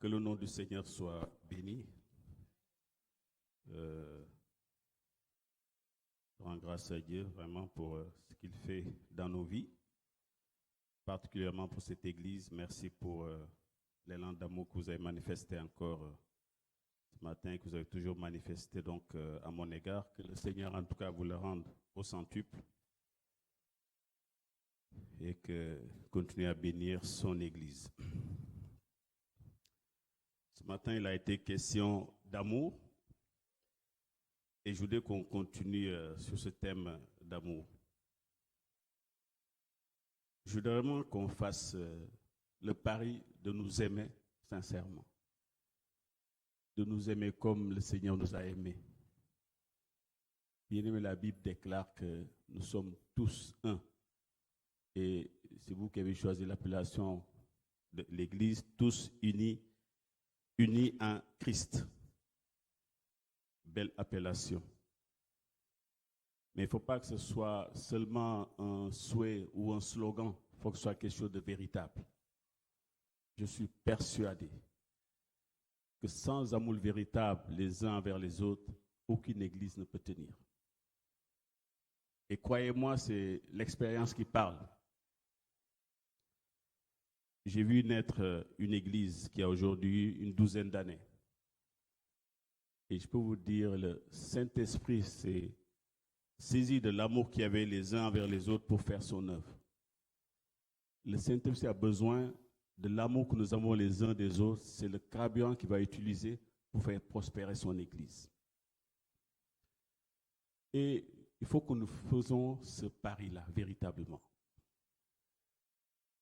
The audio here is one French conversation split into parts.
Que le nom du Seigneur soit béni. Je rends grâce à Dieu vraiment pour ce qu'il fait dans nos vies, particulièrement pour cette église. Merci pour l'élan d'amour que vous avez manifesté encore ce matin, que vous avez toujours manifesté donc à mon égard. Que le Seigneur en tout cas vous le rende au centuple et que continue à bénir son église. Ce matin, il a été question d'amour et je voudrais qu'on continue sur ce thème d'amour. Je voudrais vraiment qu'on fasse le pari de nous aimer sincèrement, de nous aimer comme le Seigneur nous a aimés. Bien aimé, la Bible déclare que nous sommes tous un. Et c'est vous qui avez choisi l'appellation de l'Église, tous unis en Christ. Belle appellation. Mais il ne faut pas que ce soit seulement un souhait ou un slogan. Il faut que ce soit quelque chose de véritable. Je suis persuadé que sans amour véritable les uns envers les autres, aucune église ne peut tenir. Et croyez-moi, c'est l'expérience qui parle. J'ai vu naître une église qui a aujourd'hui une douzaine d'années. Et je peux vous dire, le Saint-Esprit s'est saisi de l'amour qu'il y avait les uns envers les autres pour faire son œuvre. Le Saint-Esprit a besoin de l'amour que nous avons les uns des autres. C'est le carburant qu'il va utiliser pour faire prospérer son église. Et il faut que nous fassions ce pari-là, véritablement.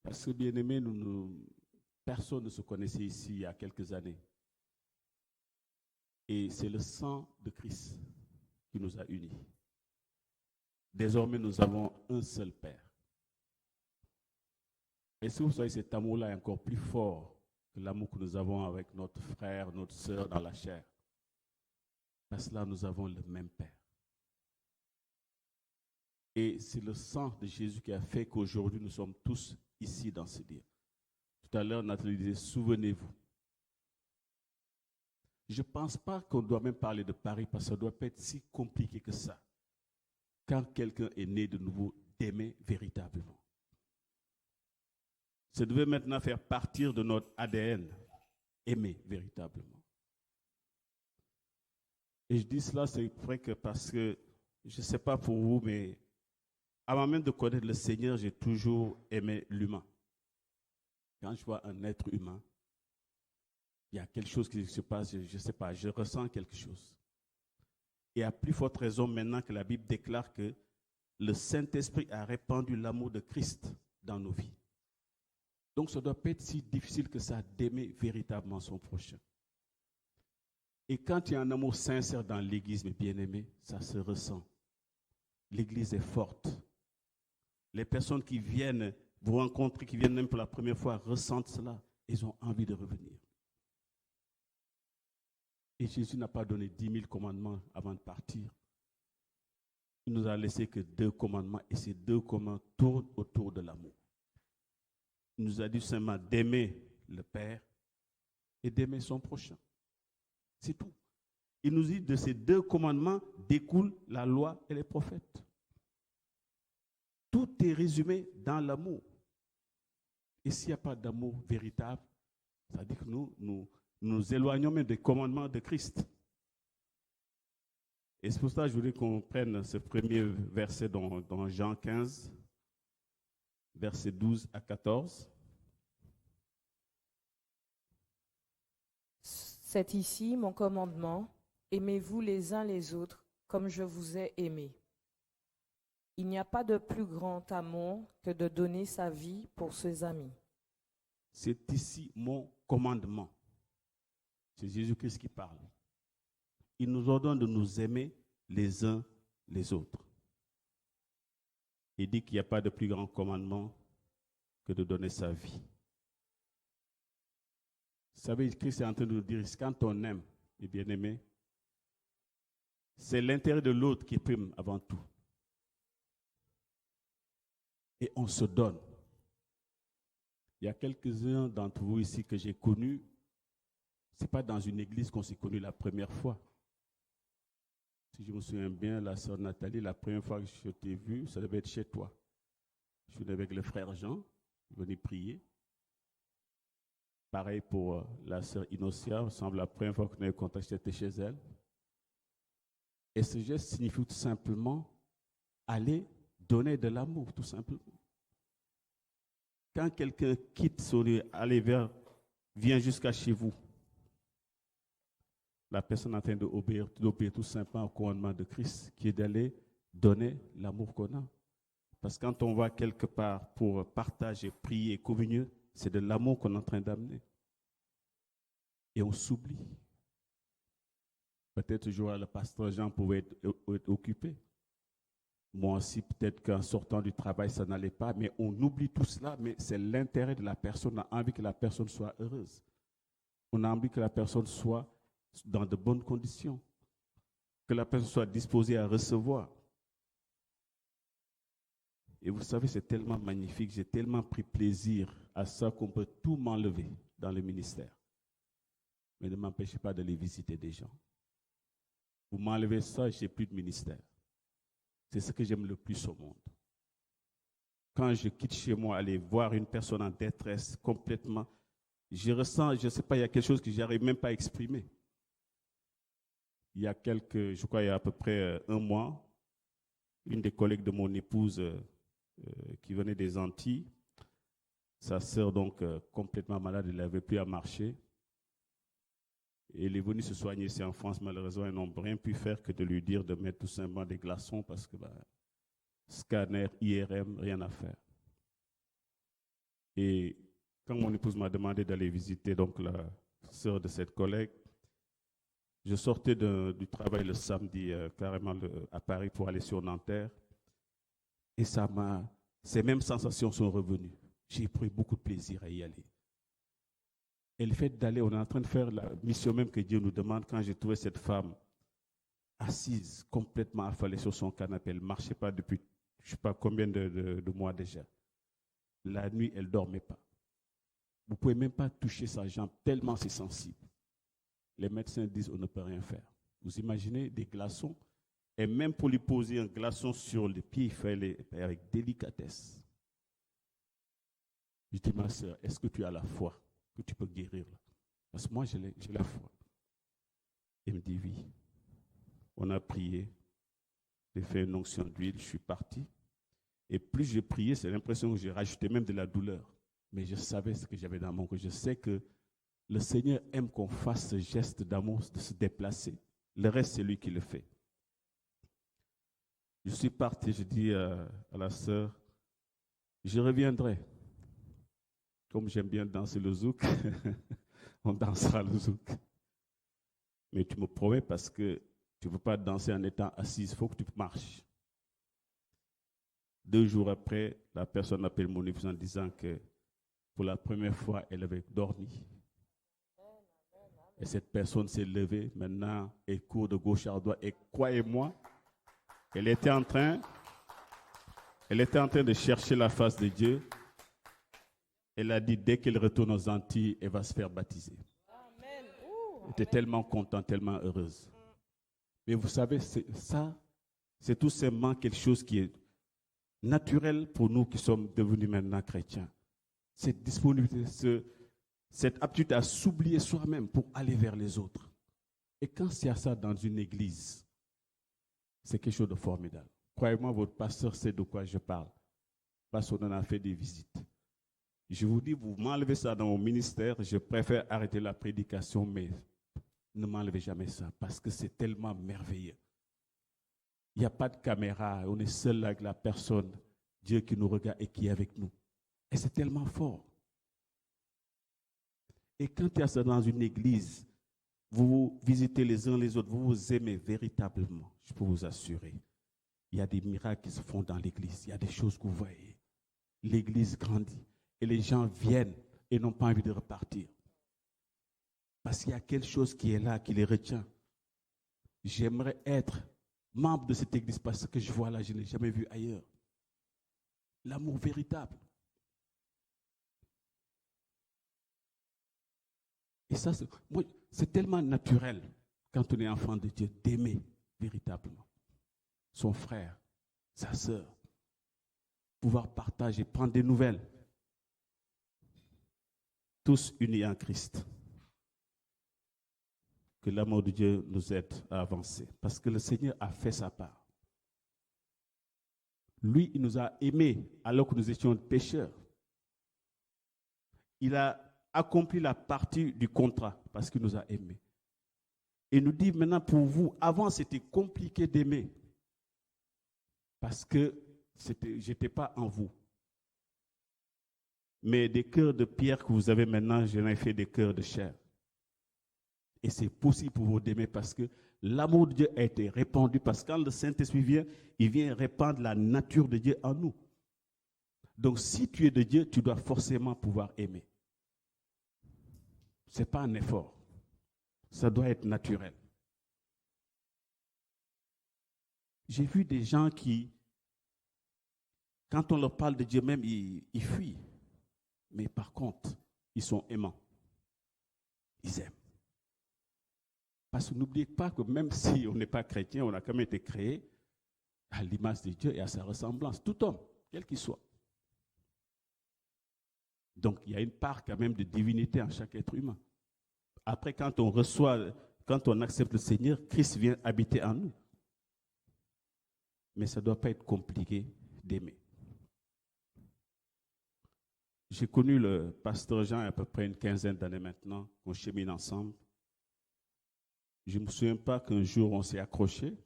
Parce que, bien aimé, personne ne se connaissait ici il y a quelques années. Et c'est le sang de Christ qui nous a unis. Désormais, nous avons un seul Père. Et si vous savez, cet amour-là est encore plus fort que l'amour que nous avons avec notre frère, notre sœur dans la chair. Parce que là, nous avons le même Père. Et c'est le sang de Jésus qui a fait qu'aujourd'hui, nous sommes tous ici dans ce lieu. Tout à l'heure, Nathalie disait, souvenez-vous. Je ne pense pas qu'on doit même parler de Paris parce que ça ne doit pas être si compliqué que ça. Quand quelqu'un est né de nouveau, d'aimer véritablement. Ça devait maintenant faire partir de notre ADN, aimer véritablement. Et je dis cela, c'est vrai que parce que, je ne sais pas pour vous, mais avant même de connaître le Seigneur, j'ai toujours aimé l'humain. Quand je vois un être humain, il y a quelque chose qui se passe, je ne sais pas, je ressens quelque chose. Et à plus forte raison maintenant que la Bible déclare que le Saint-Esprit a répandu l'amour de Christ dans nos vies. Donc ça ne doit pas être si difficile que ça d'aimer véritablement son prochain. Et quand il y a un amour sincère dans l'Église, mes bien-aimés, ça se ressent. L'Église est forte. Les personnes qui viennent vous rencontrer, qui viennent même pour la première fois, ressentent cela. Ils ont envie de revenir. Et Jésus n'a pas donné 10 000 commandements avant de partir. Il nous a laissé que 2 commandements et ces 2 commandements tournent autour de l'amour. Il nous a dit seulement d'aimer le Père et d'aimer son prochain. C'est tout. Il nous dit de ces 2 commandements découlent la loi et les prophètes. Tout est résumé dans l'amour. Et s'il n'y a pas d'amour véritable, ça dit que nous éloignons même des commandements de Christ. Et c'est pour ça que je voulais qu'on prenne ce premier verset dans Jean 15, versets 12 à 14. C'est ici mon commandement, aimez-vous les uns les autres comme je vous ai aimés. Il n'y a pas de plus grand amour que de donner sa vie pour ses amis. C'est ici mon commandement. C'est Jésus-Christ qui parle. Il nous ordonne de nous aimer les uns les autres. Il dit qu'il n'y a pas de plus grand commandement que de donner sa vie. Vous savez, Christ est en train de nous dire, quand on aime, les bien-aimés, c'est l'intérêt de l'autre qui prime avant tout. Et on se donne. Il y a quelques-uns d'entre vous ici que j'ai connus Ce n'est pas dans une église qu'on s'est connus la première fois. Si je me souviens bien, la sœur Nathalie, la première fois que je t'ai vu, ça devait être chez toi. Je suis avec le frère Jean, venu prier. Pareil pour la sœur Inocia, il me semble la première fois qu'on a eu contact, j'étais chez elle. Et ce geste signifie tout simplement aller donner de l'amour, tout simplement. Quand quelqu'un quitte son lieu, vient jusqu'à chez vous, la personne est en train d'obéir tout simplement au commandement de Christ, qui est d'aller donner l'amour qu'on a. Parce que quand on va quelque part pour partager, prier, communier, c'est de l'amour qu'on est en train d'amener. Et on s'oublie. Peut-être un jour, le pasteur Jean pouvait être occupé. Moi aussi, peut-être qu'en sortant du travail, ça n'allait pas, mais on oublie tout cela, mais c'est l'intérêt de la personne. On a envie que la personne soit heureuse. On a envie que la personne soit dans de bonnes conditions, que la personne soit disposée à recevoir. Et vous savez, c'est tellement magnifique, j'ai tellement pris plaisir à ça qu'on peut tout m'enlever dans le ministère. Mais ne m'empêchez pas d'aller visiter des gens. Vous m'enlevez ça, je n'ai plus de ministère. C'est ce que j'aime le plus au monde. Quand je quitte chez moi, aller voir une personne en détresse complètement, je ressens, je ne sais pas, il y a quelque chose que je n'arrive même pas à exprimer. Il y a à peu près un mois, une des collègues de mon épouse qui venait des Antilles, sa sœur donc complètement malade, elle n'avait plus à marcher. Et elle est venue se soigner ici en France, malheureusement, ils n'ont rien pu faire que de lui dire de mettre tout simplement des glaçons parce que scanner, IRM, rien à faire. Et quand mon épouse m'a demandé d'aller visiter donc la sœur de cette collègue, je sortais du travail le samedi carrément à Paris pour aller sur Nanterre. Et ces mêmes sensations sont revenues. J'ai pris beaucoup de plaisir à y aller. Et le fait d'aller, on est en train de faire la mission même que Dieu nous demande. Quand j'ai trouvé cette femme assise, complètement affalée sur son canapé, elle ne marchait pas depuis je ne sais pas combien de mois déjà. La nuit, elle ne dormait pas. Vous ne pouvez même pas toucher sa jambe, tellement c'est sensible. Les médecins disent on ne peut rien faire. Vous imaginez des glaçons? Et même pour lui poser un glaçon sur le pied, il fallait avec délicatesse. Je dis, ma soeur, est-ce que tu as la foi que tu peux guérir là? Parce que moi, j'ai la foi. Il me dit oui. On a prié. J'ai fait une onction d'huile, je suis parti. Et plus je priais, c'est l'impression que j'ai rajouté même de la douleur. Mais je savais ce que j'avais dans mon cœur. Je sais que le Seigneur aime qu'on fasse ce geste d'amour, de se déplacer. Le reste, c'est lui qui le fait. Je suis parti, je dis à la sœur, je reviendrai. Comme j'aime bien danser le zouk, on dansera le zouk. Mais tu me promets parce que tu ne peux pas danser en étant assise, il faut que tu marches. 2 jours après, la personne appelle mon épouse en disant que pour la première fois, elle avait dormi. Et cette personne s'est levée, maintenant, elle court de gauche à droite. Et croyez-moi, elle était en train de chercher la face de Dieu. Elle a dit, dès qu'elle retourne aux Antilles, elle va se faire baptiser. Elle était tellement contente, tellement heureuse. Mais vous savez, c'est tout simplement quelque chose qui est naturel pour nous qui sommes devenus maintenant chrétiens. Cette disponibilité, cette aptitude à s'oublier soi-même pour aller vers les autres. Et quand il y a ça dans une église, c'est quelque chose de formidable. Croyez-moi, votre pasteur sait de quoi je parle. Parce qu'on en a fait des visites. Je vous dis, vous m'enlevez ça dans mon ministère, je préfère arrêter la prédication, mais ne m'enlevez jamais ça, parce que c'est tellement merveilleux. Il n'y a pas de caméra, on est seul avec la personne, Dieu qui nous regarde et qui est avec nous. Et c'est tellement fort. Et quand il y a ça dans une église, vous vous visitez les uns les autres, vous vous aimez véritablement, je peux vous assurer. Il y a des miracles qui se font dans l'église, il y a des choses que vous voyez. L'église grandit et les gens viennent et n'ont pas envie de repartir. Parce qu'il y a quelque chose qui est là, qui les retient. J'aimerais être membre de cette église parce que je vois là, je ne l'ai jamais vu ailleurs. L'amour véritable. Et ça, c'est tellement naturel quand on est enfant de Dieu d'aimer véritablement son frère, sa sœur, pouvoir partager, prendre des nouvelles. Tous unis en Christ. Que l'amour de Dieu nous aide à avancer. Parce que le Seigneur a fait sa part. Lui, il nous a aimés alors que nous étions pécheurs. Il a accompli la partie du contrat parce qu'il nous a aimés. Et nous dit maintenant pour vous, avant c'était compliqué d'aimer parce que je n'étais pas en vous. Mais des cœurs de pierre que vous avez maintenant, j'en ai fait des cœurs de chair. Et c'est possible pour vous d'aimer parce que l'amour de Dieu a été répandu. Parce que quand le Saint-Esprit vient, il vient répandre la nature de Dieu en nous. Donc si tu es de Dieu, tu dois forcément pouvoir aimer. Ce n'est pas un effort. Ça doit être naturel. J'ai vu des gens qui, quand on leur parle de Dieu même, ils fuient. Mais par contre, ils sont aimants. Ils aiment. Parce que n'oubliez pas que même si on n'est pas chrétien, on a quand même été créé à l'image de Dieu et à sa ressemblance. Tout homme, quel qu'il soit. Donc, il y a une part quand même de divinité en chaque être humain. Après, quand on accepte le Seigneur, Christ vient habiter en nous. Mais ça ne doit pas être compliqué d'aimer. J'ai connu le pasteur Jean il y a à peu près une quinzaine d'années maintenant, qu'on chemine ensemble. Je ne me souviens pas qu'un jour on s'est accroché.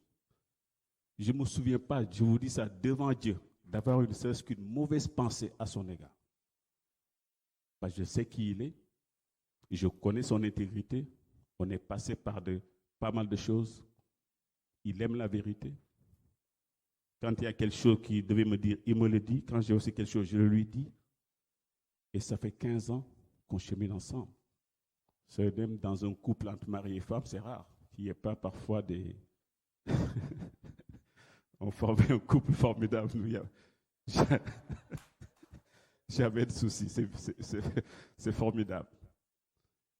Je ne me souviens pas, je vous dis ça devant Dieu, d'avoir une seule qu'une mauvaise pensée à son égard. Parce que je sais qui il est, je connais son intégrité, on est passé par pas mal de choses. Il aime la vérité. Quand il y a quelque chose qu'il devait me dire, il me le dit. Quand j'ai aussi quelque chose, je le lui dis. Et ça fait 15 ans qu'on chemine ensemble. C'est même dans un couple entre mari et femme, c'est rare qu'il n'y ait pas parfois des... On formait un couple formidable. Jamais de soucis, c'est formidable.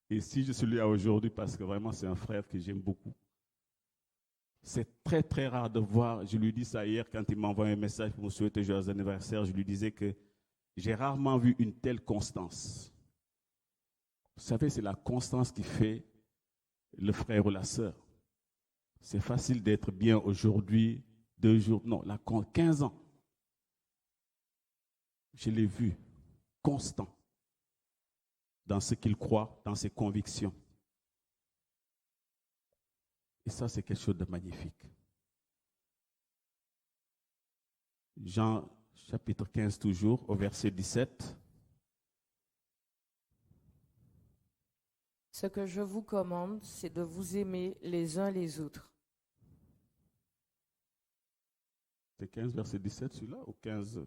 Et si je suis là aujourd'hui, parce que vraiment c'est un frère que j'aime beaucoup, c'est très très rare de voir, je lui dis ça hier quand il m'a envoyé un message pour me souhaiter joyeux anniversaire, je lui disais que j'ai rarement vu une telle constance. Vous savez, c'est la constance qui fait le frère ou la sœur. C'est facile d'être bien aujourd'hui, 2 jours, non, 15 ans. Je l'ai vu, constant, dans ce qu'il croit, dans ses convictions. Et ça, c'est quelque chose de magnifique. Jean chapitre 15 toujours, au verset 17. Ce que je vous commande, c'est de vous aimer les uns les autres. C'est 15, verset 17, celui-là, ou 15?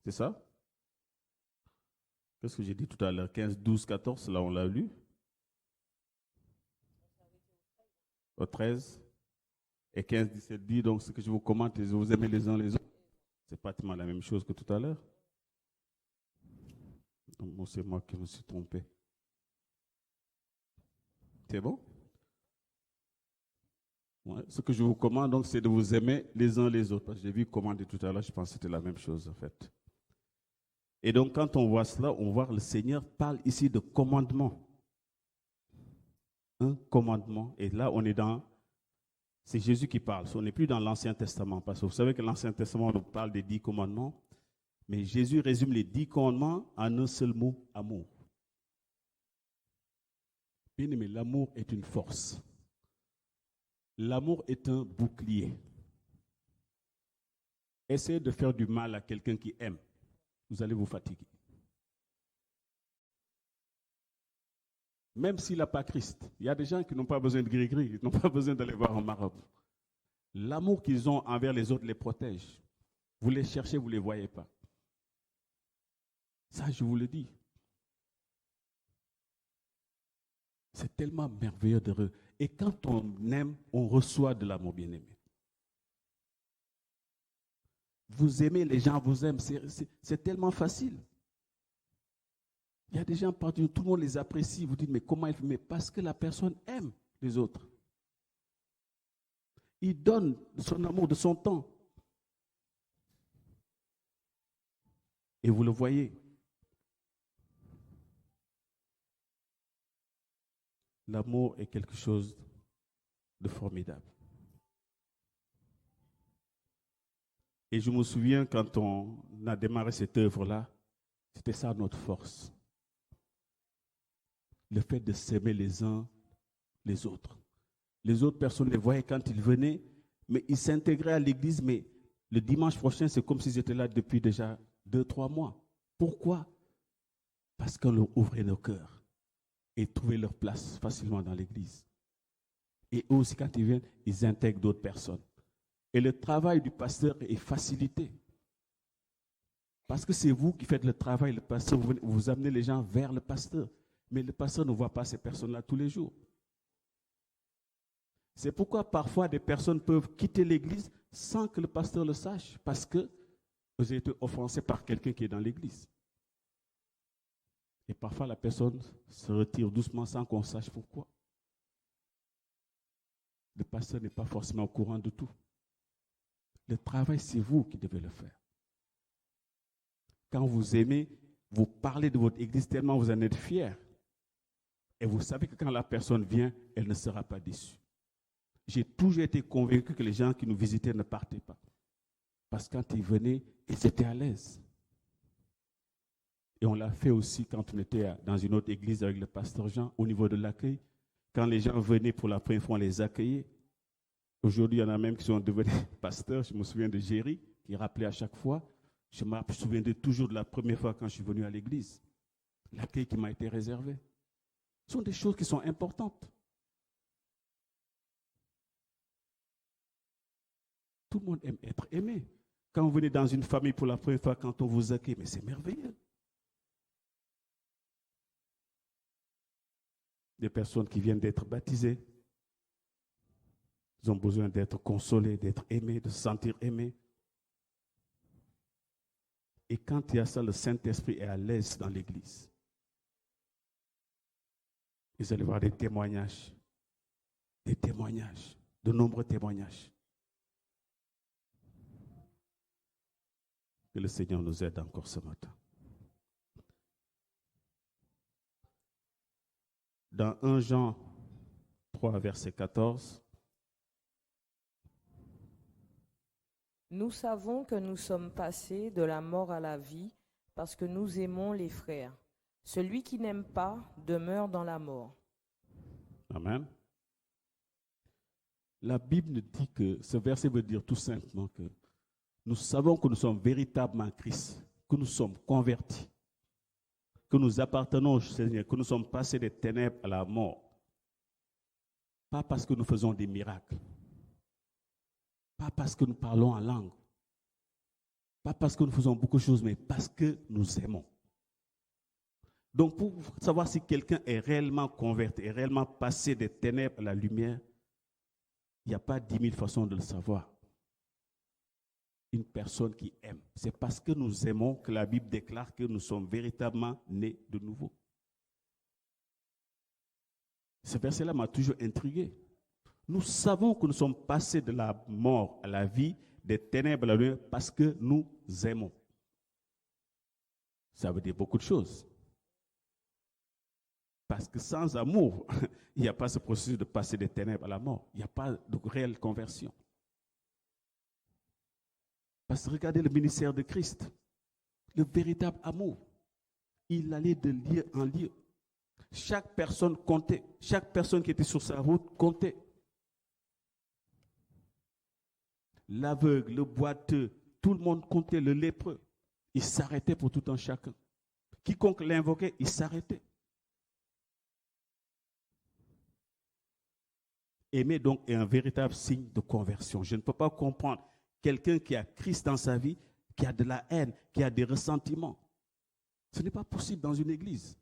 C'est ça? Qu'est-ce que j'ai dit tout à l'heure? 15, 12, 14, là on l'a lu. Au 13. Et 15, 17 dit, donc ce que je vous commande, c'est de vous aimer les uns les autres. C'est pratiquement la même chose que tout à l'heure. Bon, c'est moi qui me suis trompé. C'est bon? Ouais. Ce que je vous commande, donc, c'est de vous aimer les uns les autres. Parce que j'ai vu commander tout à l'heure, je pense que c'était la même chose, en fait. Et donc, quand on voit cela, on voit que le Seigneur parle ici de commandement. Un commandement. Et là, on est dans... C'est Jésus qui parle. On n'est plus dans l'Ancien Testament. Parce que vous savez que l'Ancien Testament nous parle des 10 commandements. Mais Jésus résume les 10 commandements en un seul mot, amour. Bien aimé, l'amour est une force. L'amour est un bouclier. Essayez de faire du mal à quelqu'un qui aime. Vous allez vous fatiguer. Même s'il n'a pas Christ. Il y a des gens qui n'ont pas besoin de gris-gris, ils n'ont pas besoin d'aller voir un marabout. L'amour qu'ils ont envers les autres les protège. Vous les cherchez, vous ne les voyez pas. Ça, je vous le dis. C'est tellement merveilleux d'heureux. Et quand on aime, on reçoit de l'amour, bien-aimé. Vous aimez, les gens vous aiment. C'est tellement facile. Il y a des gens partout, tout le monde les apprécie. Vous dites, mais comment il fait? Mais parce que la personne aime les autres. Il donne de son amour, de son temps. Et vous le voyez. L'amour est quelque chose de formidable. Et je me souviens quand on a démarré cette œuvre-là, c'était ça notre force. Le fait de s'aimer les uns les autres. Les autres personnes les voyaient quand ils venaient, mais ils s'intégraient à l'église, mais le dimanche prochain, c'est comme s'ils étaient là depuis déjà 2-3 mois. Pourquoi? Parce qu'on leur ouvrait nos cœurs et trouvaient leur place facilement dans l'église. Et eux aussi, quand ils viennent, ils intègrent d'autres personnes. Et le travail du pasteur est facilité. Parce que c'est vous qui faites le travail, le pasteur, vous amenez les gens vers le pasteur. Mais le pasteur ne voit pas ces personnes-là tous les jours. C'est pourquoi parfois des personnes peuvent quitter l'église sans que le pasteur le sache, parce que vous avez été offensé par quelqu'un qui est dans l'église. Et parfois la personne se retire doucement sans qu'on sache pourquoi. Le pasteur n'est pas forcément au courant de tout. Le travail, c'est vous qui devez le faire. Quand vous aimez, vous parlez de votre église tellement vous en êtes fiers. Et vous savez que quand la personne vient, elle ne sera pas déçue. J'ai toujours été convaincu que les gens qui nous visitaient ne partaient pas. Parce que quand ils venaient, ils étaient à l'aise. Et on l'a fait aussi quand on était dans une autre église avec le pasteur Jean, au niveau de l'accueil. Quand les gens venaient pour la première fois, on les accueillait. Aujourd'hui, il y en a même qui sont devenus pasteurs. Je me souviens de Géry, qui rappelait à chaque fois. Je me souviendrai toujours de la première fois quand je suis venu à l'église. L'accueil qui m'a été réservé. Ce sont des choses qui sont importantes. Tout le monde aime être aimé. Quand vous venez dans une famille pour la première fois, quand on vous accueille, mais c'est merveilleux. Des personnes qui viennent d'être baptisées, ils ont besoin d'être consolés, d'être aimés, de se sentir aimés. Et quand il y a ça, le Saint-Esprit est à l'aise dans l'Église. Vous allez voir des témoignages, de nombreux témoignages. Que le Seigneur nous aide encore ce matin. Dans 1 Jean 3, verset 14, Nous savons que nous sommes passés de la mort à la vie parce que nous aimons les frères. Celui qui n'aime pas demeure dans la mort. Amen. La Bible dit que, ce verset veut dire tout simplement que nous savons que nous sommes véritablement Christ, que nous sommes convertis, que nous appartenons au Seigneur, que nous sommes passés des ténèbres à la mort. Pas parce que nous faisons des miracles, pas parce que nous parlons en langue, pas parce que nous faisons beaucoup de choses, mais parce que nous aimons. Donc pour savoir si quelqu'un est réellement converti, est réellement passé des ténèbres à la lumière, il n'y a pas 10 000 façons de le savoir. Une personne qui aime. C'est parce que nous aimons que la Bible déclare que nous sommes véritablement nés de nouveau. Ce verset-là m'a toujours intrigué. Nous savons que nous sommes passés de la mort à la vie, des ténèbres à la lumière, parce que nous aimons. Ça veut dire beaucoup de choses. Parce que sans amour, il n'y a pas ce processus de passer des ténèbres à la mort. Il n'y a pas de réelle conversion. Parce que regardez le ministère de Christ. Le véritable amour. Il allait de lieu en lieu. Chaque personne comptait. Chaque personne qui était sur sa route comptait. L'aveugle, le boiteux, tout le monde comptait, le lépreux. Il s'arrêtait pour tout un chacun. Quiconque l'invoquait, il s'arrêtait. Aimer donc est un véritable signe de conversion. Je ne peux pas comprendre quelqu'un qui a Christ dans sa vie, qui a de la haine, qui a des ressentiments. Ce n'est pas possible dans une église.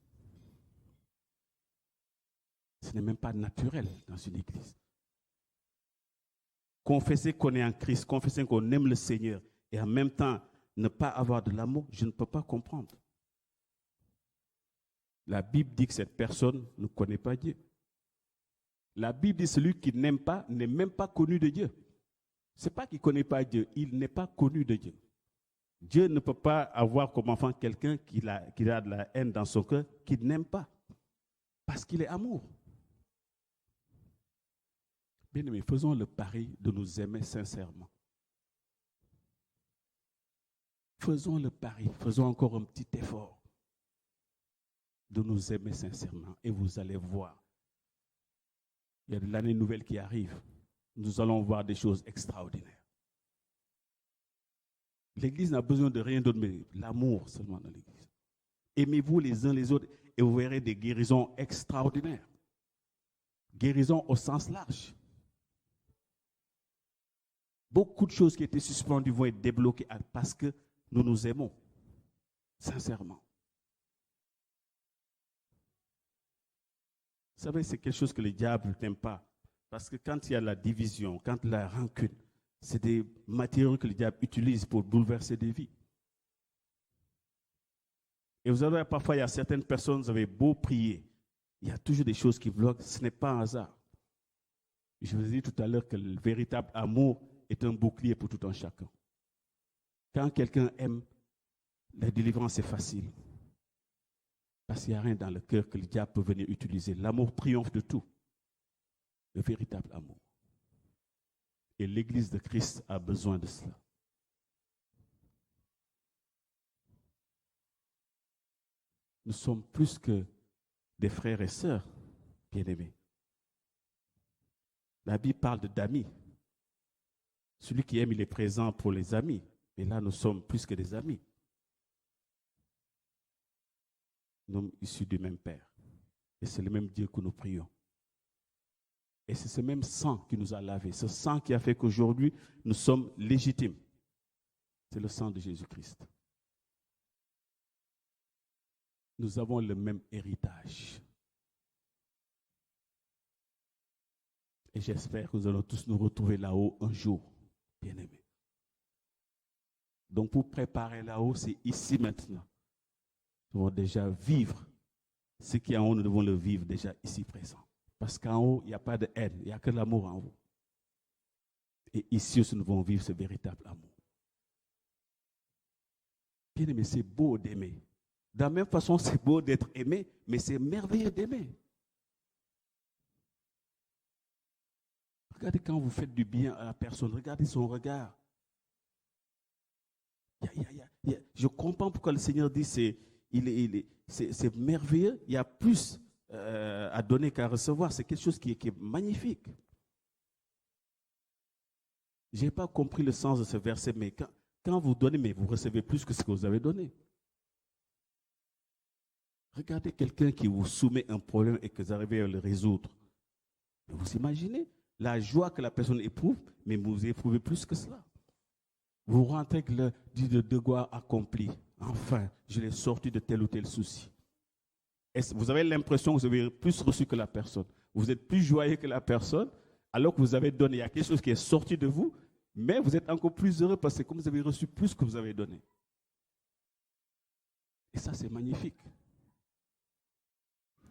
Ce n'est même pas naturel dans une église. Confesser qu'on est en Christ, confesser qu'on aime le Seigneur et en même temps ne pas avoir de l'amour, je ne peux pas comprendre. la Bible dit que cette personne ne connaît pas Dieu. La Bible dit que celui qui n'aime pas n'est même pas connu de Dieu. Ce n'est pas qu'il ne connaît pas Dieu, il n'est pas connu de Dieu. Dieu ne peut pas avoir comme enfant quelqu'un qui a de la haine dans son cœur, qu'il n'aime pas, parce qu'il est amour. Bien aimés, faisons le pari de nous aimer sincèrement. Faisons le pari, faisons encore un petit effort de nous aimer sincèrement et vous allez voir. Il y a de l'année nouvelle qui arrive. Nous allons voir des choses extraordinaires. L'Église n'a besoin de rien d'autre, mais l'amour seulement dans l'Église. Aimez-vous les uns les autres et vous verrez des guérisons extraordinaires. Guérisons au sens large. Beaucoup de choses qui étaient suspendues vont être débloquées parce que nous nous aimons, sincèrement. Vous savez, c'est quelque chose que le diable n'aime pas. Parce que quand il y a la division, quand la rancune, c'est des matériaux que le diable utilise pour bouleverser des vies. Et vous savez, parfois, il y a certaines personnes, vous avez beau prier, il y a toujours des choses qui bloquent. Ce n'est pas un hasard. Je vous ai dit tout à l'heure que le véritable amour est un bouclier pour tout un chacun. Quand quelqu'un aime, la délivrance est facile. Parce qu'il n'y a rien dans le cœur que le diable peut venir utiliser. L'amour triomphe de tout. Le véritable amour. Et l'Église de Christ a besoin de cela. Nous sommes plus que des frères et sœurs, bien-aimés. La Bible parle d'amis. Celui qui aime, il est présent pour les amis. Et là, nous sommes plus que des amis. Nous sommes issus du même Père. Et c'est le même Dieu que nous prions. Et c'est ce même sang qui nous a lavés. Ce sang qui a fait qu'aujourd'hui, nous sommes légitimes. C'est le sang de Jésus-Christ. Nous avons le même héritage. Et j'espère que nous allons tous nous retrouver là-haut un jour, bien-aimés. Donc pour préparer là-haut, c'est ici maintenant. Nous devons déjà vivre ce qui est en haut, nous devons le vivre déjà ici présent. Parce qu'en haut, il n'y a pas de haine, il n'y a que l'amour en haut. Et ici aussi, nous devons vivre ce véritable amour. Bien-aimé, c'est beau d'aimer. De la même façon, c'est beau d'être aimé, mais c'est merveilleux d'aimer. Regardez quand vous faites du bien à la personne, regardez son regard. Je comprends pourquoi le Seigneur dit c'est merveilleux, il y a plus à donner qu'à recevoir. C'est quelque chose qui est magnifique. Je n'ai pas compris le sens de ce verset, mais quand vous donnez, mais vous recevez plus que ce que vous avez donné. Regardez quelqu'un qui vous soumet un problème et que vous arrivez à le résoudre. Vous imaginez la joie que la personne éprouve, mais vous éprouvez plus que cela. Vous rentrez avec le devoir accompli. Enfin, je l'ai sorti de tel ou tel souci. Vous avez l'impression que vous avez plus reçu que la personne. Vous êtes plus joyeux que la personne, alors que vous avez donné. Il y a quelque chose qui est sorti de vous, mais vous êtes encore plus heureux parce que comme vous avez reçu plus que vous avez donné. Et ça, c'est magnifique.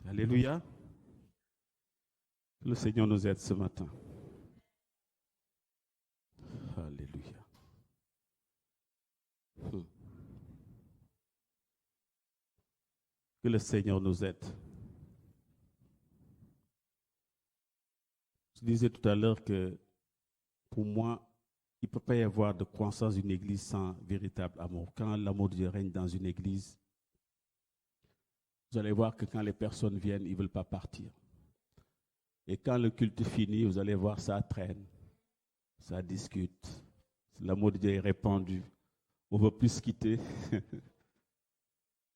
Alléluia. Le Seigneur nous aide ce matin. Alléluia. Que le Seigneur nous aide. Je disais tout à l'heure que pour moi, il ne peut pas y avoir de croissance d'une église sans véritable amour. Quand l'amour de Dieu règne dans une église, vous allez voir que quand les personnes viennent, ils ne veulent pas partir. Et quand le culte finit, vous allez voir, ça traîne, ça discute. L'amour de Dieu est répandu. On ne veut plus se quitter.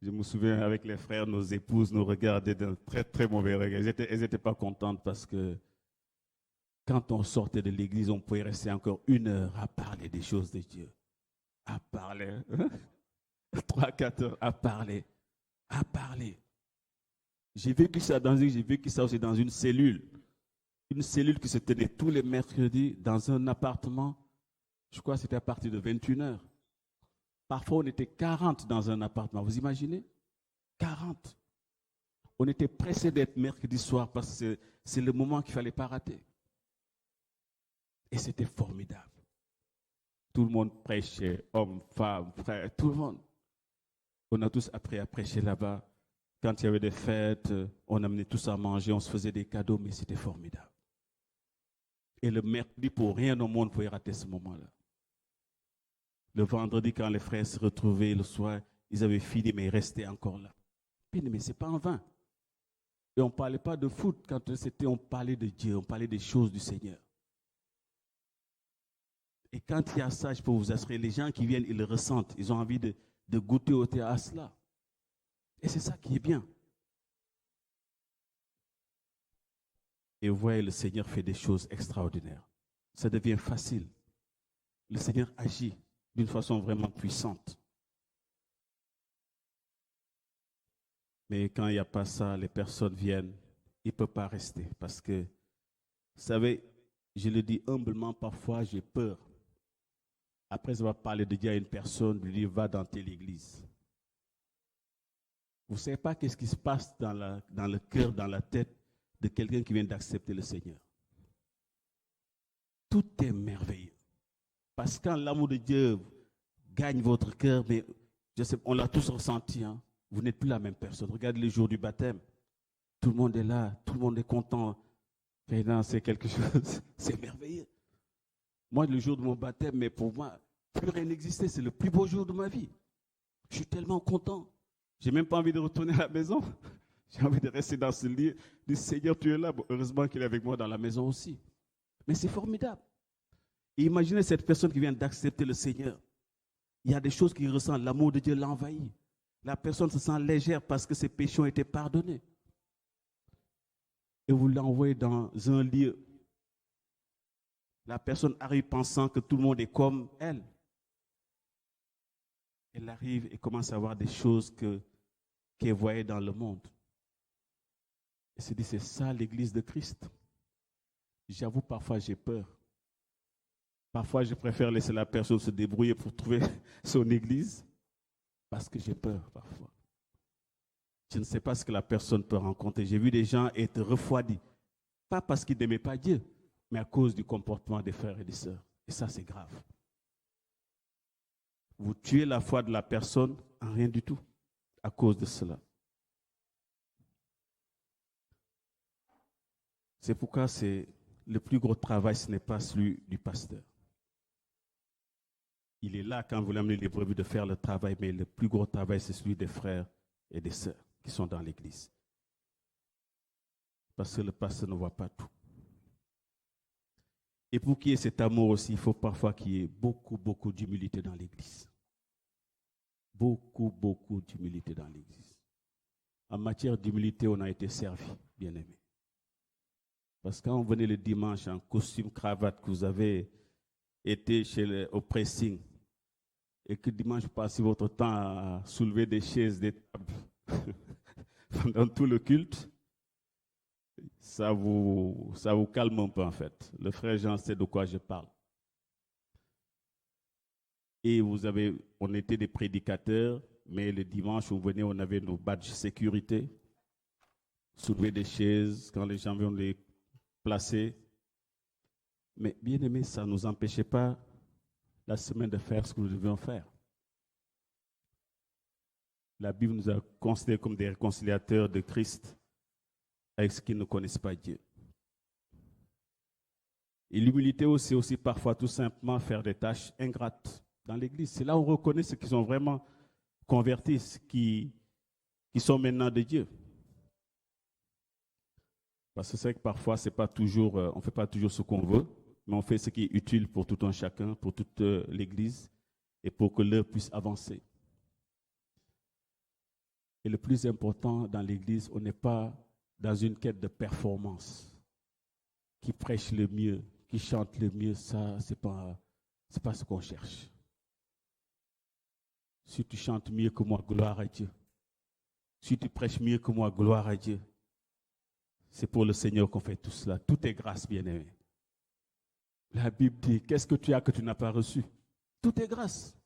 Je me souviens avec les frères, nos épouses nous regardaient d'un très très mauvais regard. Elles n'étaient pas contentes parce que quand on sortait de l'église, on pouvait rester encore 1 heure à parler des choses de Dieu. À parler. 3-4 heures à parler. À parler. J'ai vécu ça aussi dans une cellule. Une cellule qui se tenait tous les mercredis dans un appartement. Je crois que c'était à partir de 21 heures. Parfois, on était 40 dans un appartement. Vous imaginez? 40. On était pressé d'être mercredi soir parce que c'est le moment qu'il ne fallait pas rater. Et c'était formidable. Tout le monde prêchait, hommes, femmes, frères, tout le monde. On a tous appris à prêcher là-bas. Quand il y avait des fêtes, on amenait tous à manger, on se faisait des cadeaux, mais c'était formidable. Et le mercredi, pour rien au monde, pouvait rater ce moment-là. Le vendredi, quand les frères se retrouvaient le soir, ils avaient fini, mais ils restaient encore là. Mais ce n'est pas en vain. Et on ne parlait pas de foot. Quand on parlait de Dieu, on parlait des choses du Seigneur. Et quand il y a ça, je peux vous assurer, les gens qui viennent, ils le ressentent. Ils ont envie de goûter à cela. Et c'est ça qui est bien. Et vous voyez, le Seigneur fait des choses extraordinaires. Ça devient facile. Le Seigneur agit d'une façon vraiment puissante. Mais quand il n'y a pas ça, les personnes viennent, ils ne peuvent pas rester. Parce que, vous savez, je le dis humblement, parfois j'ai peur. Après avoir parlé de Dieu à une personne, lui dire, va dans telle église. Vous ne savez pas qu'est-ce qui se passe dans le cœur, dans la tête de quelqu'un qui vient d'accepter le Seigneur. Tout est merveilleux. Parce que quand l'amour de Dieu gagne votre cœur, mais je sais, on l'a tous ressenti, hein, vous n'êtes plus la même personne. Regardez le jour du baptême. Tout le monde est là, tout le monde est content. Maintenant, c'est quelque chose, c'est merveilleux. Moi, le jour de mon baptême, mais pour moi, plus rien n'existait. C'est le plus beau jour de ma vie. Je suis tellement content. Je n'ai même pas envie de retourner à la maison. J'ai envie de rester dans ce lit. Du Seigneur, tu es là. Bon, heureusement qu'il est avec moi dans la maison aussi. Mais c'est formidable. Et imaginez cette personne qui vient d'accepter le Seigneur. Il y a des choses qu'il ressent. L'amour de Dieu l'envahit. La personne se sent légère parce que ses péchés ont été pardonnés. Et vous l'envoyez dans un lieu. La personne arrive pensant que tout le monde est comme elle. Elle arrive et commence à voir des choses qu'elle voyait dans le monde. Elle se dit, c'est ça l'église de Christ. J'avoue, parfois j'ai peur. Parfois, je préfère laisser la personne se débrouiller pour trouver son église parce que j'ai peur parfois. Je ne sais pas ce que la personne peut rencontrer. J'ai vu des gens être refroidis. Pas parce qu'ils n'aimaient pas Dieu, mais à cause du comportement des frères et des sœurs. Et ça, c'est grave. Vous tuez la foi de la personne en rien du tout à cause de cela. C'est pourquoi le plus gros travail, ce n'est pas celui du pasteur. Il est là quand vous l'amenez les brebis de faire le travail, mais le plus gros travail, c'est celui des frères et des sœurs qui sont dans l'église. Parce que le pasteur ne voit pas tout. Et pour qu'il y ait cet amour aussi, il faut parfois qu'il y ait beaucoup d'humilité dans l'église. Beaucoup d'humilité dans l'église. En matière d'humilité, on a été servi, bien-aimés. Parce que quand on venait le dimanche en costume, cravate, que vous avez été au pressing, et que dimanche, vous passez votre temps à soulever des chaises, des tables, pendant tout le culte, ça vous calme un peu en fait. Le frère Jean sait de quoi je parle. Et on était des prédicateurs, mais le dimanche, vous venez, on avait nos badges de sécurité, soulever des chaises, quand les gens viennent les placer. Mais bien aimé, ça ne nous empêchait pas la semaine de faire ce que nous devions faire. La Bible nous a considérés comme des réconciliateurs de Christ avec ceux qui ne connaissent pas Dieu. Et l'humilité c'est aussi parfois tout simplement faire des tâches ingrates dans l'Église. C'est là où on reconnaît ceux qui sont vraiment convertis, qui sont maintenant de Dieu. Parce que c'est vrai que parfois, on ne fait pas toujours ce qu'on veut, mais on fait ce qui est utile pour tout un chacun, pour toute l'Église, et pour que l'œuvre puisse avancer. Et le plus important dans l'Église, on n'est pas dans une quête de performance. Qui prêche le mieux, qui chante le mieux, ça, c'est pas ce qu'on cherche. Si tu chantes mieux que moi, gloire à Dieu. Si tu prêches mieux que moi, gloire à Dieu. C'est pour le Seigneur qu'on fait tout cela. Tout est grâce, bien-aimé. La Bible dit, qu'est-ce que tu as que tu n'as pas reçu? Tout est grâce.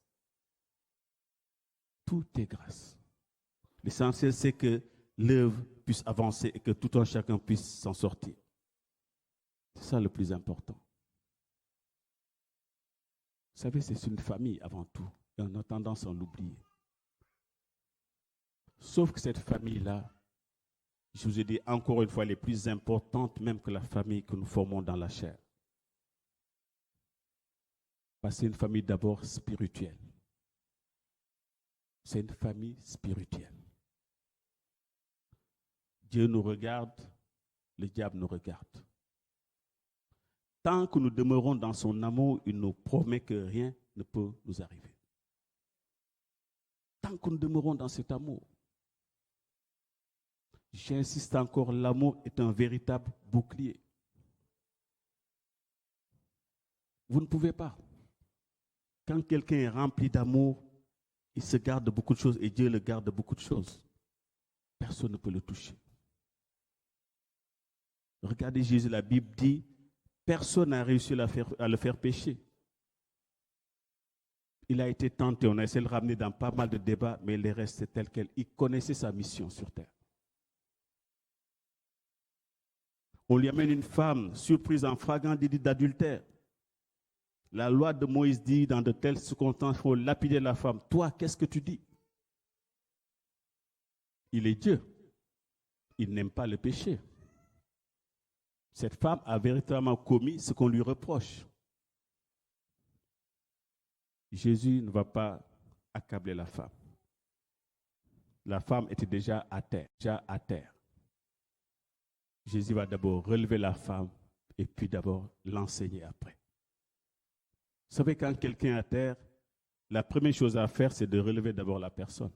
Tout est grâce. L'essentiel, c'est que l'œuvre puisse avancer et que tout un chacun puisse s'en sortir. C'est ça le plus important. Vous savez, c'est une famille avant tout. Et on a tendance à l'oublier. Sauf que cette famille-là, je vous ai dit encore une fois, elle est plus importante même que la famille que nous formons dans la chair. Parce que c'est une famille d'abord spirituelle. C'est une famille spirituelle. Dieu nous regarde, le diable nous regarde. Tant que nous demeurons dans son amour, il nous promet que rien ne peut nous arriver. Tant que nous demeurons dans cet amour. J'insiste encore, l'amour est un véritable bouclier. Vous ne pouvez pas. Quand quelqu'un est rempli d'amour, il se garde de beaucoup de choses et Dieu le garde de beaucoup de choses. Personne ne peut le toucher. Regardez Jésus, la Bible dit, personne n'a réussi à le faire pécher. Il a été tenté, on a essayé de le ramener dans pas mal de débats, mais il est resté tel quel. Il connaissait sa mission sur terre. On lui amène une femme surprise en flagrant délit d'adultère. La loi de Moïse dit, dans de telles circonstances, il faut lapider la femme. Toi, qu'est-ce que tu dis? Il est Dieu. Il n'aime pas le péché. Cette femme a véritablement commis ce qu'on lui reproche. Jésus ne va pas accabler la femme. La femme était déjà à terre. Jésus va d'abord relever la femme et puis d'abord l'enseigner après. Vous savez, quand quelqu'un est à terre, la première chose à faire, c'est de relever d'abord la personne.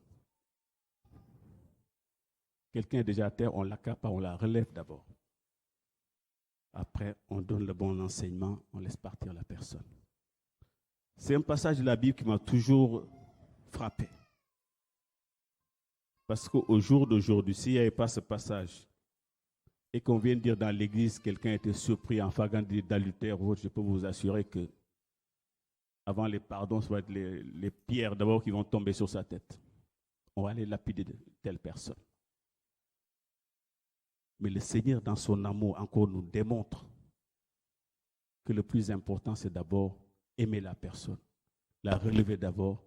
Quelqu'un est déjà à terre, on ne l'accable pas, on la relève d'abord. Après, on donne le bon enseignement, on laisse partir la personne. C'est un passage de la Bible qui m'a toujours frappé. Parce qu'au jour d'aujourd'hui, s'il n'y avait pas ce passage, et qu'on vient de dire dans l'église, quelqu'un était surpris en flagrant d'adultère, je peux vous assurer que avant les pardons, ça va être les pierres d'abord qui vont tomber sur sa tête. On va aller lapider de telle personne. Mais le Seigneur, dans son amour, encore nous démontre que le plus important, c'est d'abord aimer la personne, la relever d'abord.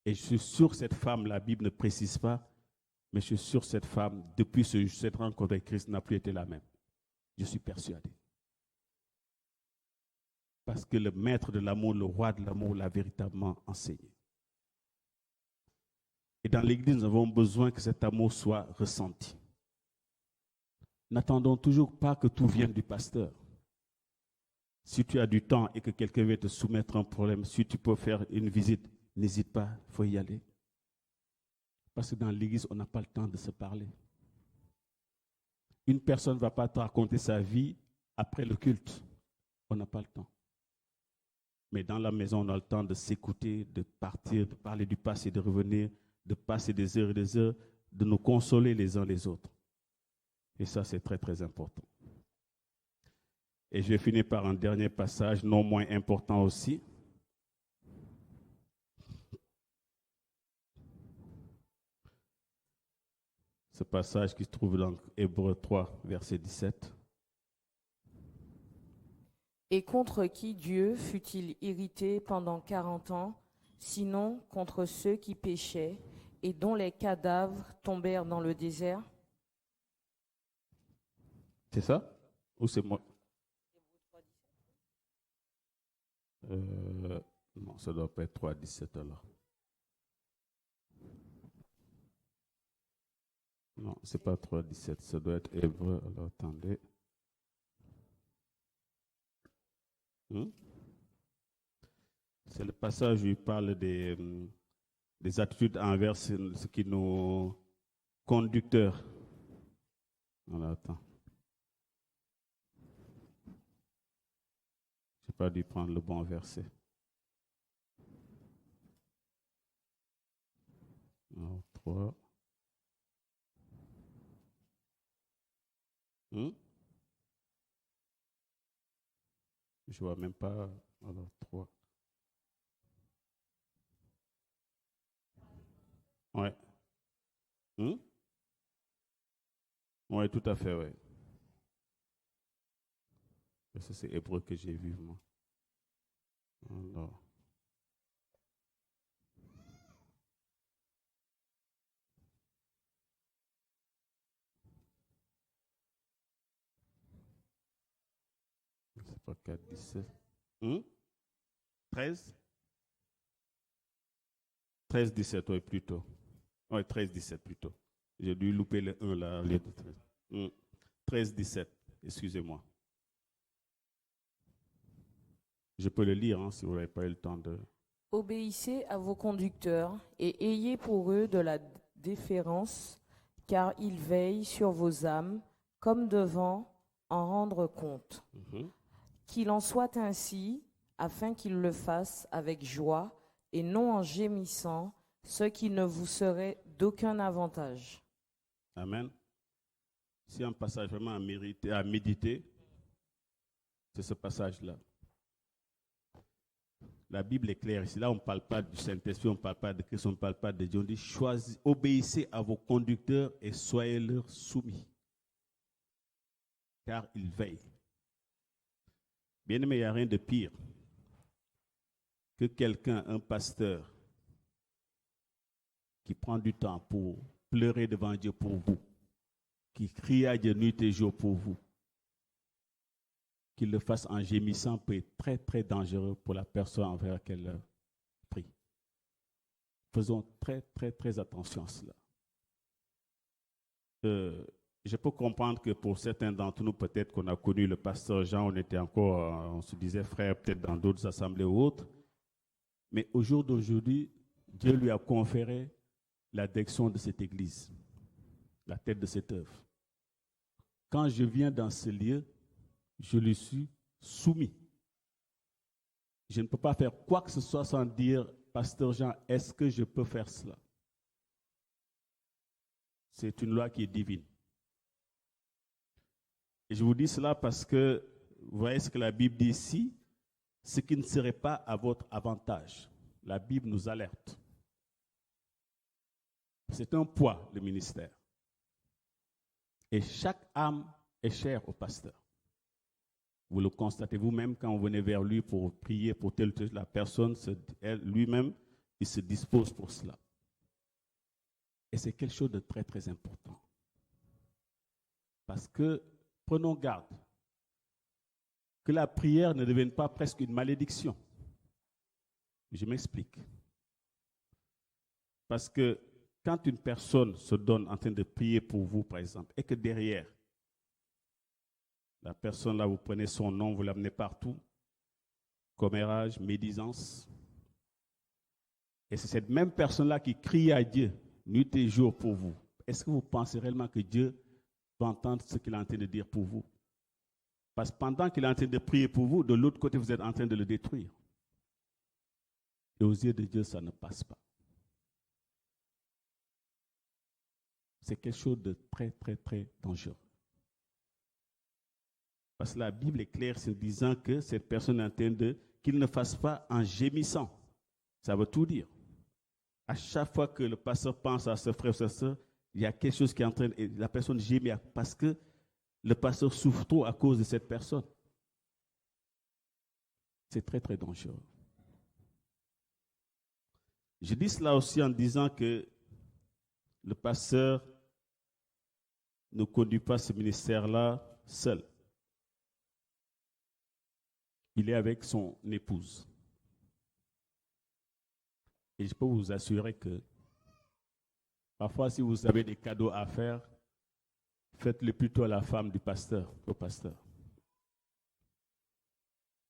Et je suis sûr que cette femme, la Bible ne précise pas, mais je suis sûr que cette femme, depuis cette rencontre avec Christ, n'a plus été la même. Je suis persuadé. Parce que le maître de l'amour, le roi de l'amour, l'a véritablement enseigné. Et dans l'Église, nous avons besoin que cet amour soit ressenti. N'attendons toujours pas que tout vienne du pasteur. Si tu as du temps et que quelqu'un veut te soumettre un problème, si tu peux faire une visite, n'hésite pas, il faut y aller. Parce que dans l'Église, on n'a pas le temps de se parler. Une personne ne va pas te raconter sa vie après le culte. On n'a pas le temps. Mais dans la maison, on a le temps de s'écouter, de partir, de parler du passé, de revenir, de passer des heures et des heures, de nous consoler les uns les autres. Et ça, c'est très, très important. Et je vais finir par un dernier passage, non moins important aussi. Ce passage qui se trouve dans Hébreux 3, verset 17. Et contre qui Dieu fut-il irrité pendant 40 ans, sinon contre ceux qui péchaient et dont les cadavres tombèrent dans le désert? C'est ça? Ou c'est moi? Non, ça ne doit pas être 3, 17 alors. Non, ce n'est pas 3, 17, ça doit être Hébreux. Alors attendez. C'est le passage où il parle des attitudes envers ce qui nous conducteurs. Alors attends. Je n'ai pas dû prendre le bon verset. Alors, 3. Je ne vois même pas. Alors, 3. Ouais. Oui, tout à fait, oui. C'est Hébreu que j'ai vu, moi. Alors. C'est pas 4, 17. 13? 13, 17, oui, plutôt. Oui, 13, 17 plutôt. J'ai dû louper le 1 là. 13, 17, excusez-moi. Je peux le lire si vous n'avez pas eu le temps de... Obéissez à vos conducteurs et ayez pour eux de la déférence, car ils veillent sur vos âmes comme devant en rendre compte. Qu'il en soit ainsi, afin qu'ils le fassent avec joie et non en gémissant, ce qui ne vous serait d'aucun avantage. Amen. Si un passage vraiment à méditer, c'est ce passage-là. La Bible est claire ici. Là, on ne parle pas du Saint-Esprit, on ne parle pas de Christ, on ne parle pas de Dieu. On dit obéissez à vos conducteurs et soyez leur soumis. Car ils veillent. Bien aimé, il n'y a rien de pire que quelqu'un, un pasteur, qui prend du temps pour pleurer devant Dieu pour vous, qui crie à Dieu nuit et jour pour vous, qu'il le fasse en gémissant peut être très, très dangereux pour la personne envers laquelle prie. Faisons très, très, très attention à cela. Je peux comprendre que pour certains d'entre nous, peut-être qu'on a connu le pasteur Jean, on était encore, on se disait frère, peut-être dans d'autres assemblées ou autres, mais au jour d'aujourd'hui, Dieu lui a conféré la direction de cette église, la tête de cette œuvre. Quand je viens dans ce lieu, je lui suis soumis. Je ne peux pas faire quoi que ce soit sans dire, pasteur Jean, est-ce que je peux faire cela? C'est une loi qui est divine. Et je vous dis cela parce que, vous voyez ce que la Bible dit ici, ce qui ne serait pas à votre avantage. La Bible nous alerte. C'est un poids, le ministère. Et chaque âme est chère au pasteur. Vous le constatez vous-même quand vous venez vers lui pour prier pour telle ou telle la personne, lui-même, il se dispose pour cela. Et c'est quelque chose de très, très important. Parce que, prenons garde, que la prière ne devienne pas presque une malédiction. Je m'explique. Parce que quand une personne se donne en train de prier pour vous, par exemple, et que derrière, la personne là, vous prenez son nom, vous l'amenez partout, commérage, médisance, et c'est cette même personne-là qui crie à Dieu, nuit et jour pour vous. Est-ce que vous pensez réellement que Dieu va entendre ce qu'il est en train de dire pour vous? Parce que pendant qu'il est en train de prier pour vous, de l'autre côté, vous êtes en train de le détruire. Et aux yeux de Dieu, ça ne passe pas. C'est quelque chose de très, très, très dangereux. Parce que la Bible est claire en disant que cette personne est en train de, qu'il ne fasse pas en gémissant. Ça veut tout dire. À chaque fois que le pasteur pense à ce frère ou sa soeur, il y a quelque chose qui est en train de, la personne gémit parce que le pasteur souffre trop à cause de cette personne. C'est très, très dangereux. Je dis cela aussi en disant que le pasteur ne conduit pas ce ministère-là seul. Il est avec son épouse. Et je peux vous assurer que parfois, si vous avez des cadeaux à faire, faites-le plutôt à la femme du pasteur, au pasteur.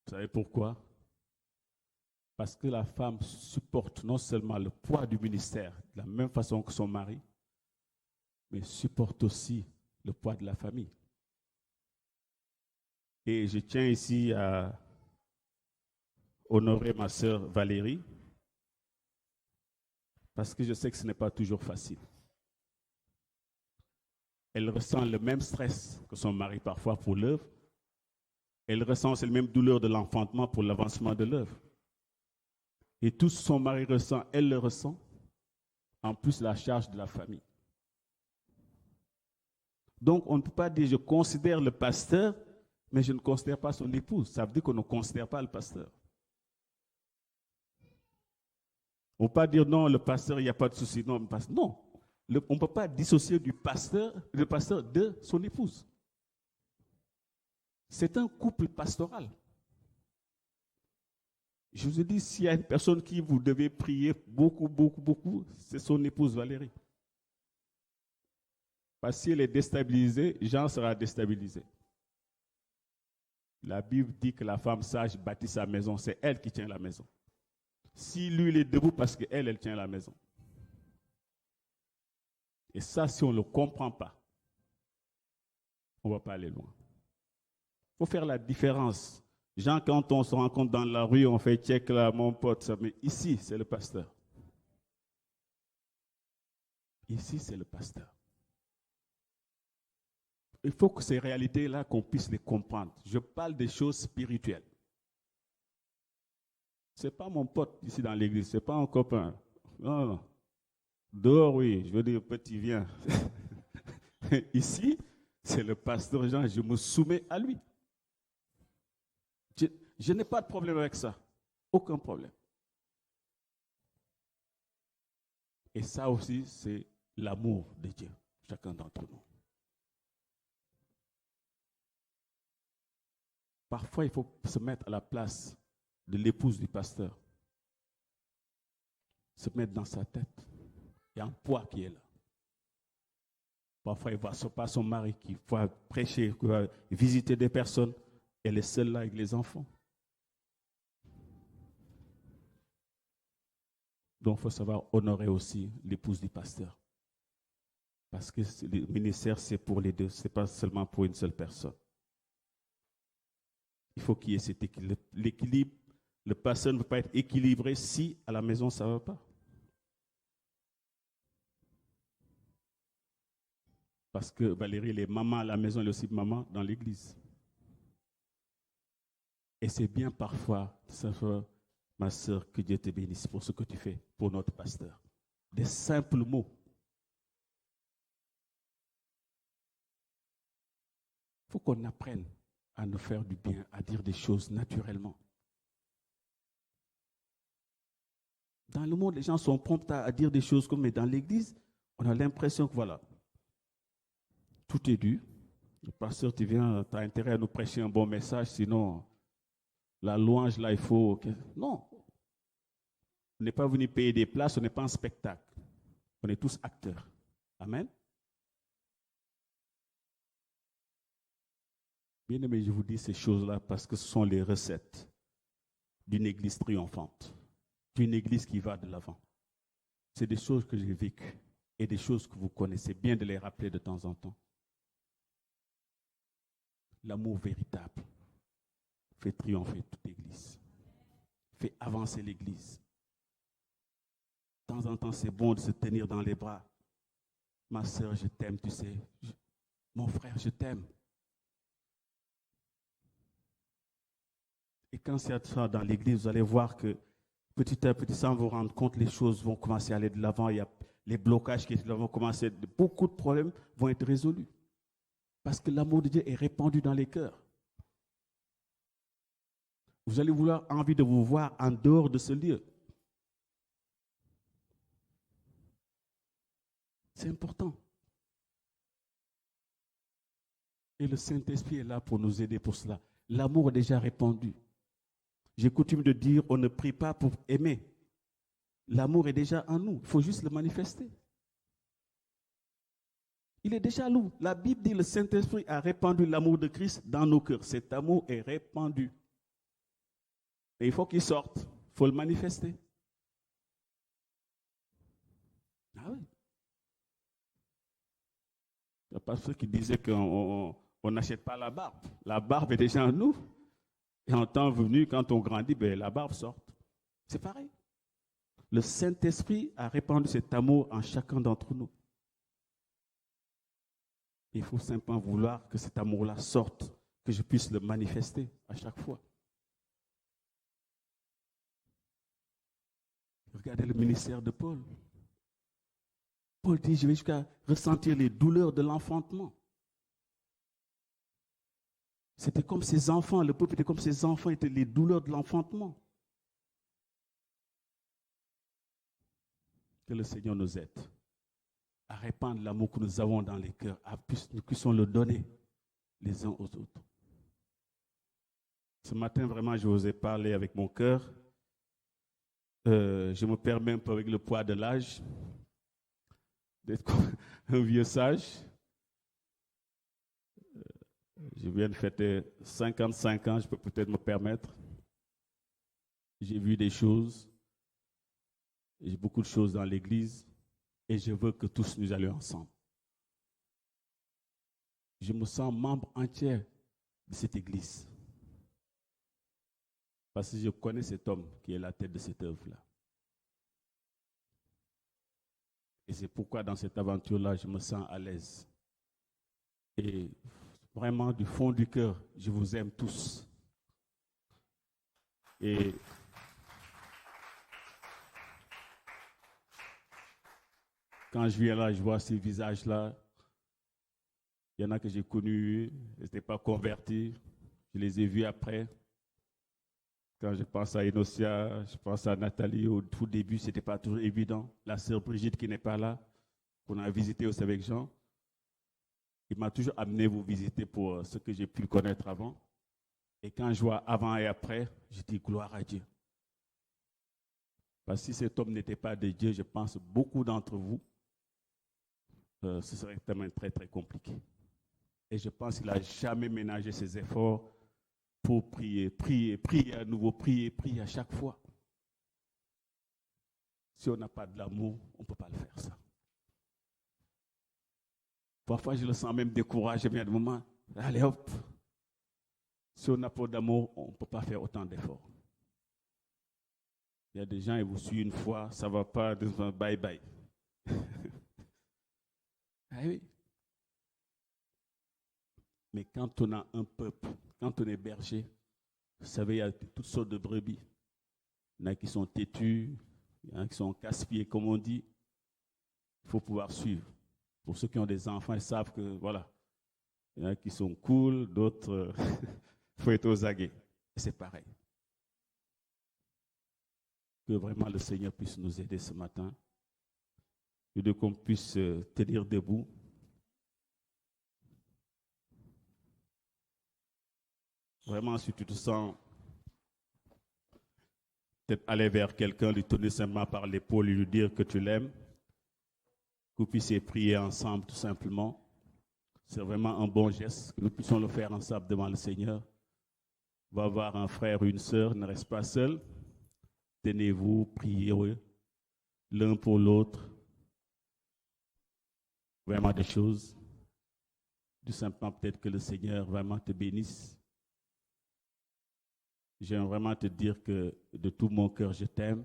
Vous savez pourquoi? Parce que la femme supporte non seulement le poids du ministère de la même façon que son mari, mais supporte aussi le poids de la famille. Et je tiens ici à honorer ma sœur Valérie, parce que je sais que ce n'est pas toujours facile. Elle ressent le même stress que son mari parfois pour l'œuvre. Elle ressent aussi la même douleur de l'enfantement pour l'avancement de l'œuvre. Et tout ce que son mari ressent, elle le ressent, en plus la charge de la famille. Donc, on ne peut pas dire je considère le pasteur, mais je ne considère pas son épouse. Ça veut dire qu'on ne considère pas le pasteur. On ne peut pas dire non, le pasteur, il n'y a pas de souci. Non, non. On ne peut pas dissocier le pasteur de son épouse. C'est un couple pastoral. Je vous ai dit, s'il y a une personne qui vous devez prier beaucoup, c'est son épouse Valérie. Parce que si elle est déstabilisée, Jean sera déstabilisé. La Bible dit que la femme sage bâtit sa maison, c'est elle qui tient la maison. Si lui, il est debout parce qu'elle, elle tient la maison. Et ça, si on ne le comprend pas, on ne va pas aller loin. Il faut faire la différence. Jean, quand on se rencontre dans la rue, on fait check là, mon pote, mais ici, c'est le pasteur. Ici, c'est le pasteur. Il faut que ces réalités-là, qu'on puisse les comprendre. Je parle des choses spirituelles. Ce n'est pas mon pote ici dans l'église, ce n'est pas un copain. Non, non. Dehors, oui, je veux dire, petit, viens. Ici, c'est le pasteur Jean, je me soumets à lui. Je n'ai pas de problème avec ça. Aucun problème. Et ça aussi, c'est l'amour de Dieu, chacun d'entre nous. Parfois, il faut se mettre à la place de l'épouse du pasteur. Se mettre dans sa tête. Il y a un poids qui est là. Parfois, il ne voit pas son mari qui va prêcher, qui va visiter des personnes. Elle est seule là avec les enfants. Donc, il faut savoir honorer aussi l'épouse du pasteur. Parce que le ministère, c'est pour les deux. Ce n'est pas seulement pour une seule personne. Il faut qu'il y ait cet équilibre. L'équilibre, le pasteur ne peut pas être équilibré si à la maison, ça ne va pas. Parce que Valérie, elle est maman à la maison, elle est aussi maman dans l'église. Et c'est bien parfois, ma soeur, que Dieu te bénisse pour ce que tu fais pour notre pasteur. Des simples mots. Il faut qu'on apprenne à nous faire du bien, à dire des choses naturellement. Dans le monde, les gens sont prompts à dire des choses comme, mais dans l'église, on a l'impression que voilà, tout est dû. Le pasteur, tu as intérêt à nous prêcher un bon message, sinon la louange, là, il faut... Non. On n'est pas venu payer des places, on n'est pas un spectacle. On est tous acteurs. Amen. Bien aimé, je vous dis ces choses-là parce que ce sont les recettes d'une église triomphante, d'une église qui va de l'avant. C'est des choses que j'ai vécues et des choses que vous connaissez bien de les rappeler de temps en temps. L'amour véritable fait triompher toute église, fait avancer l'église. De temps en temps, c'est bon de se tenir dans les bras. Ma soeur, je t'aime, tu sais. Mon frère, je t'aime. Et quand c'est ça dans l'église, vous allez voir que petit à petit, sans vous rendre compte, les choses vont commencer à aller de l'avant. Il y a les blocages qui vont commencer, beaucoup de problèmes vont être résolus. Parce que l'amour de Dieu est répandu dans les cœurs. Vous allez vouloir envie de vous voir en dehors de ce lieu. C'est important. Et le Saint-Esprit est là pour nous aider pour cela. L'amour est déjà répandu. J'ai coutume de dire, on ne prie pas pour aimer. L'amour est déjà en nous. Il faut juste le manifester. Il est déjà nous. La Bible dit, le Saint-Esprit a répandu l'amour de Christ dans nos cœurs. Cet amour est répandu. Et il faut qu'il sorte. Il faut le manifester. Ah oui. Il y a pas ceux qui disaient qu'on n'achète pas la barbe. La barbe est déjà en nous. Et en temps venu, quand on grandit, la barbe sort. C'est pareil. Le Saint-Esprit a répandu cet amour en chacun d'entre nous. Il faut simplement vouloir que cet amour-là sorte, que je puisse le manifester à chaque fois. Regardez le ministère de Paul. Paul dit, je vais jusqu'à ressentir les douleurs de l'enfantement. C'était comme ses enfants, le peuple était comme ses enfants, étaient les douleurs de l'enfantement. Que le Seigneur nous aide à répandre l'amour que nous avons dans les cœurs, à plus nous puissions le donner les uns aux autres. Ce matin, vraiment, je vous ai parlé avec mon cœur. Je me permets un peu avec le poids de l'âge d'être un vieux sage. Je viens de fêter 55 ans, je peux peut-être me permettre. J'ai vu des choses, j'ai beaucoup de choses dans l'Église et je veux que tous nous allions ensemble. Je me sens membre entier de cette Église. Parce que je connais cet homme qui est la tête de cette œuvre-là. Et c'est pourquoi dans cette aventure-là, je me sens à l'aise. Et vraiment, du fond du cœur, je vous aime tous. Et quand je viens là, je vois ces visages-là. Il y en a que j'ai connus, ils n'étaient pas convertis. Je les ai vus après. Quand je pense à Inocia, je pense à Nathalie, au tout début, ce n'était pas toujours évident. La sœur Brigitte qui n'est pas là, qu'on a visité aussi avec Jean. Il m'a toujours amené vous visiter pour ce que j'ai pu connaître avant. Et quand je vois avant et après, je dis gloire à Dieu. Parce que si cet homme n'était pas de Dieu, je pense que beaucoup d'entre vous, ce serait tellement très, très compliqué. Et je pense qu'il n'a jamais ménagé ses efforts pour prier, prier, prier à nouveau, prier, prier à chaque fois. Si on n'a pas de l'amour, on ne peut pas le faire, ça. Parfois, je le sens même découragé, mais à des moments, allez hop. Si on n'a pas d'amour, on ne peut pas faire autant d'efforts. Il y a des gens, ils vous suivent une fois, ça ne va pas, bye bye. Ah oui. Mais quand on a un peuple, quand on est berger, vous savez, il y a toutes sortes de brebis. Il y en a qui sont têtus, il y en a qui sont casse-pieds, comme on dit. Il faut pouvoir suivre. Pour ceux qui ont des enfants, ils savent que, voilà, il y en a qui sont cool, d'autres, il faut être aux aguets. Et c'est pareil. Que vraiment le Seigneur puisse nous aider ce matin, et qu'on puisse tenir debout. Vraiment, si tu te sens peut-être aller vers quelqu'un, lui tenir simplement par l'épaule et lui dire que tu l'aimes, que vous puissiez prier ensemble tout simplement. C'est vraiment un bon geste, que nous puissions le faire ensemble devant le Seigneur. Va voir un frère ou une sœur, ne reste pas seul. Tenez-vous, priez l'un pour l'autre. Vraiment des choses. Tout simplement peut-être que le Seigneur vraiment te bénisse. J'aime vraiment te dire que de tout mon cœur, je t'aime.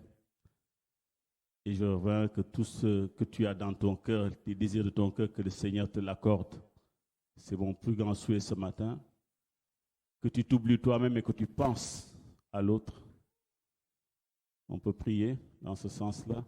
Et je veux que tout ce que tu as dans ton cœur, les désirs de ton cœur, que le Seigneur te l'accorde. C'est mon plus grand souhait ce matin. Que tu t'oublies toi-même et que tu penses à l'autre. On peut prier dans ce sens-là.